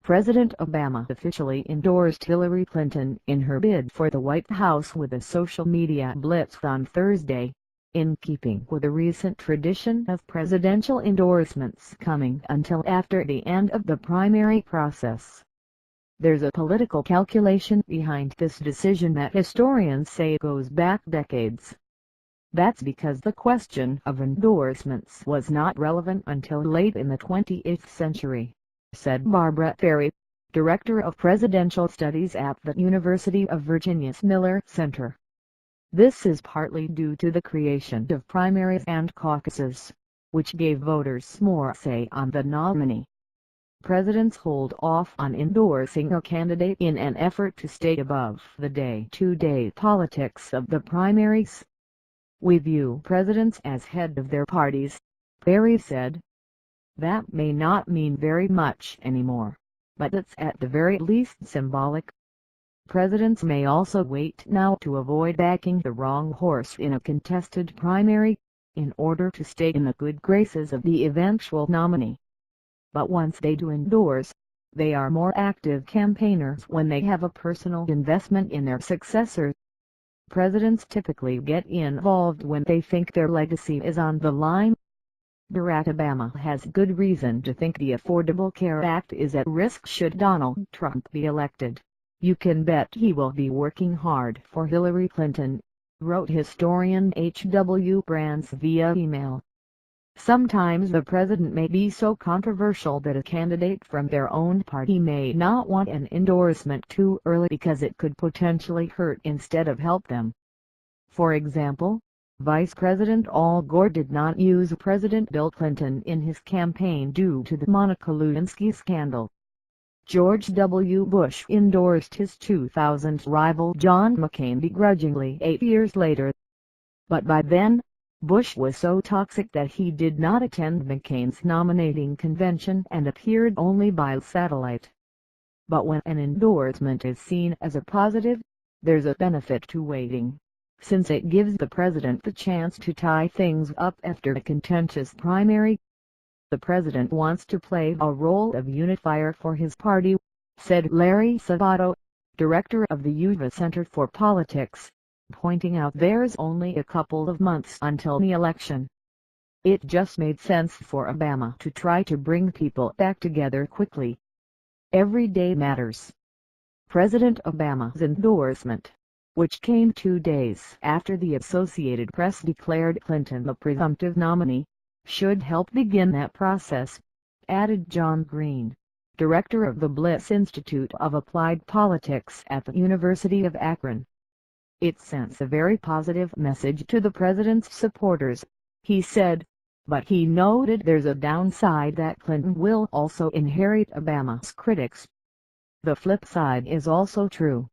President Obama officially endorsed Hillary Clinton in her bid for the White House with a social media blitz on Thursday, in keeping with a recent tradition of presidential endorsements coming until after the end of the primary process. There's a political calculation behind this decision that historians say goes back decades. That's because the question of endorsements was not relevant until late in the 20th century, said Barbara Ferry, director of presidential studies at the University of Virginia's Miller Center. This is partly due to the creation of primaries and caucuses, which gave voters more say on the nominee. Presidents hold off on endorsing a candidate in an effort to stay above the day-to-day politics of the primaries. "We view presidents as head of their parties," Ferry said. "That may not mean very much anymore, but it's at the very least symbolic. Presidents may also wait now to avoid backing the wrong horse in a contested primary, in order to stay in the good graces of the eventual nominee. But once they do endorse, they are more active campaigners when they have a personal investment in their successor. Presidents typically get involved when they think their legacy is on the line. Barack Obama has good reason to think the Affordable Care Act is at risk should Donald Trump be elected. You can bet he will be working hard for Hillary Clinton," wrote historian H.W. Brands via email. "Sometimes the president may be so controversial that a candidate from their own party may not want an endorsement too early because it could potentially hurt instead of help them. For example, Vice President Al Gore did not use President Bill Clinton in his campaign due to the Monica Lewinsky scandal. George W. Bush endorsed his 2000 rival John McCain begrudgingly 8 years later. But by then, Bush was so toxic that he did not attend McCain's nominating convention and appeared only by satellite. But when an endorsement is seen as a positive, there's a benefit to waiting, since it gives the president the chance to tie things up after a contentious primary. The president wants to play a role of unifier for his party," said Larry Sabato, director of the UVA Center for Politics, pointing out there's only a couple of months until the election. "It just made sense for Obama to try to bring people back together quickly. Every day matters." President Obama's endorsement, which came 2 days after the Associated Press declared Clinton the presumptive nominee, should help begin that process, added John Green, director of the Bliss Institute of Applied Politics at the University of Akron. "It sends a very positive message to the president's supporters," he said, but he noted there's a downside that Clinton will also inherit Obama's critics. "The flip side is also true.